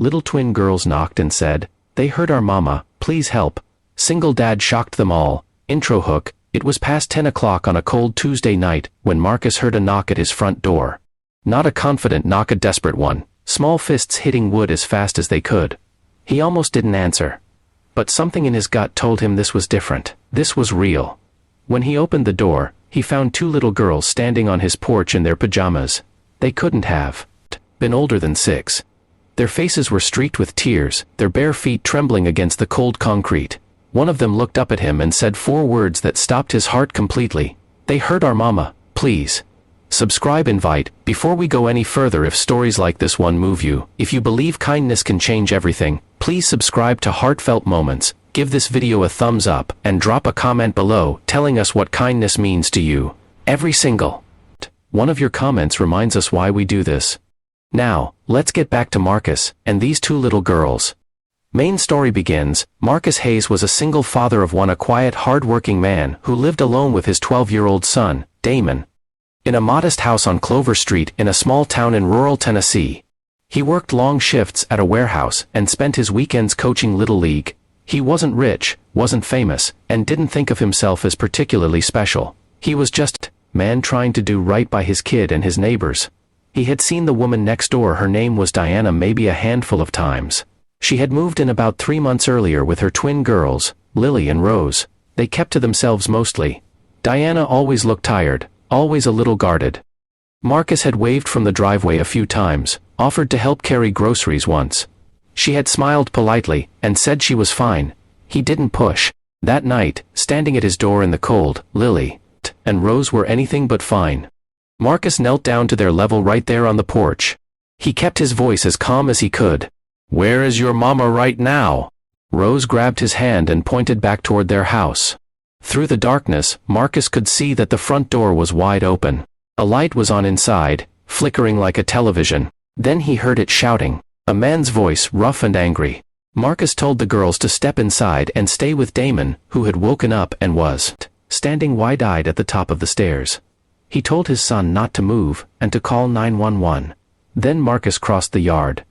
Little twin girls knocked and said, "They heard our mama, please help." Single dad shocked them all. Intro hook. It was past 10 o'clock on a cold Tuesday night when Marcus heard a knock at his front door. Not a confident knock, a desperate one, small fists hitting wood as fast as they could. He almost didn't answer. But something in his gut told him this was different. This was real. When he opened the door, he found two little girls standing on his porch in their pajamas. They couldn't have been older than 6. Their faces were streaked with tears, their bare feet trembling against the cold concrete. One of them looked up at him and said 4 words that stopped his heart completely. "They heard our mama, please." Subscribe invite. Before we go any further, if stories like this one move you, if you believe kindness can change everything, please subscribe to Heartfelt Moments, give this video a thumbs up, and drop a comment below telling us what kindness means to you. Every single one of your comments reminds us why we do this. Now, let's get back to Marcus and these two little girls. Main story begins. Marcus Hayes was a single father of one, a quiet, hard-working man who lived alone with his 12-year-old son, Damon, in a modest house on Clover Street in a small town in rural Tennessee. He worked long shifts at a warehouse and spent his weekends coaching Little League. He wasn't rich, wasn't famous, and didn't think of himself as particularly special. He was just a man trying to do right by his kid and his neighbors. He had seen the woman next door. Her name was Diana, maybe a handful of times. She had moved in about 3 months earlier with her twin girls, Lily and Rose. They kept to themselves mostly. Diana always looked tired, always a little guarded. Marcus had waved from the driveway a few times, offered to help carry groceries once. She had smiled politely, and said she was fine. He didn't push. That night, standing at his door in the cold, Lily and Rose were anything but fine. Marcus knelt down to their level right there on the porch. He kept his voice as calm as he could. "Where is your mama right now?" Rose grabbed his hand and pointed back toward their house. Through the darkness, Marcus could see that the front door was wide open. A light was on inside, flickering like a television. Then he heard it shouting. A man's voice, rough and angry. Marcus told the girls to step inside and stay with Damon, who had woken up and was standing wide-eyed at the top of the stairs. He told his son not to move, and to call 911. Then Marcus crossed the yard.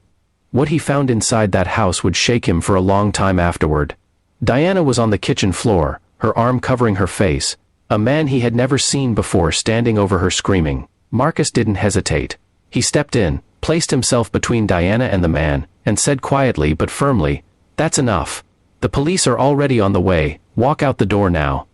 What he found inside that house would shake him for a long time afterward. Diana was on the kitchen floor, her arm covering her face, a man he had never seen before standing over her screaming. Marcus didn't hesitate. He stepped in, placed himself between Diana and the man, and said quietly but firmly, "That's enough. The police are already on the way, walk out the door now."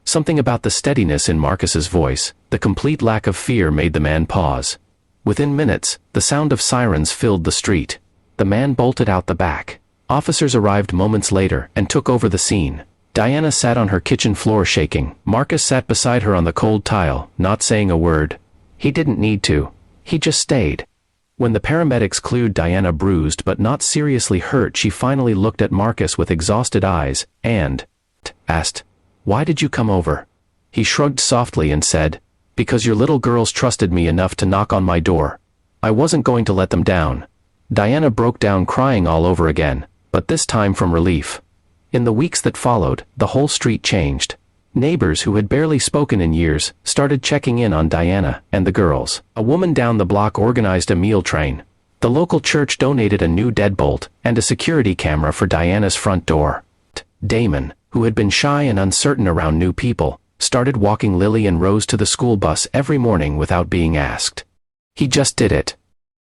Something about the steadiness in Marcus's voice, the complete lack of fear, made the man pause. Within minutes, the sound of sirens filled the street. The man bolted out the back. Officers arrived moments later and took over the scene. Diana sat on her kitchen floor shaking. Marcus sat beside her on the cold tile, not saying a word. He didn't need to. He just stayed. When the paramedics cleared Diana bruised but not seriously hurt, she finally looked at Marcus with exhausted eyes, and asked, "Why did you come over?" He shrugged softly and said, "Because your little girls trusted me enough to knock on my door. I wasn't going to let them down." Diana broke down crying all over again, but this time from relief. In the weeks that followed, the whole street changed. Neighbors who had barely spoken in years started checking in on Diana and the girls. A woman down the block organized a meal train. The local church donated a new deadbolt and a security camera for Diana's front door. Damon, who had been shy and uncertain around new people, started walking Lily and Rose to the school bus every morning without being asked. He just did it.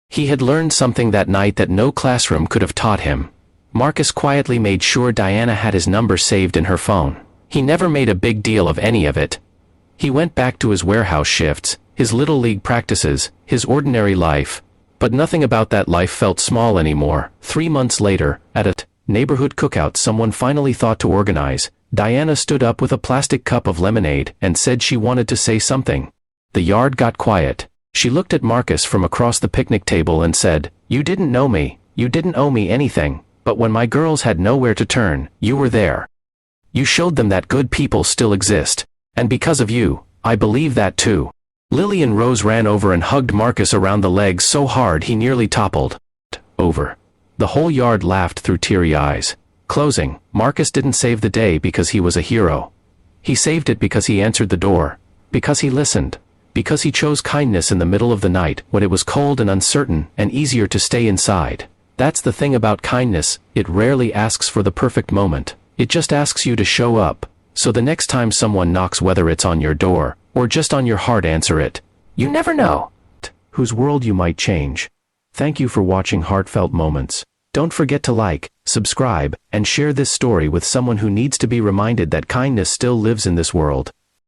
He had learned something that night that no classroom could have taught him. Marcus quietly made sure Diana had his number saved in her phone. He never made a big deal of any of it. He went back to his warehouse shifts, his Little League practices, his ordinary life. But nothing about that life felt small anymore. 3 months later, at a neighborhood cookout someone finally thought to organize, Diana stood up with a plastic cup of lemonade and said she wanted to say something. The yard got quiet. She looked at Marcus from across the picnic table and said, "You didn't know me, you didn't owe me anything, but when my girls had nowhere to turn, you were there. You showed them that good people still exist, and because of you, I believe that too." Lily and Rose ran over and hugged Marcus around the legs so hard he nearly toppled over. The whole yard laughed through teary eyes. Closing, Marcus didn't save the day because he was a hero. He saved it because he answered the door, because he listened, because he chose kindness in the middle of the night when it was cold and uncertain and easier to stay inside. That's the thing about kindness, it rarely asks for the perfect moment. It just asks you to show up. So the next time someone knocks, whether it's on your door, or just on your heart, answer it. You never know whose world you might change. Thank you for watching Heartfelt Moments. Don't forget to like, subscribe, and share this story with someone who needs to be reminded that kindness still lives in this world.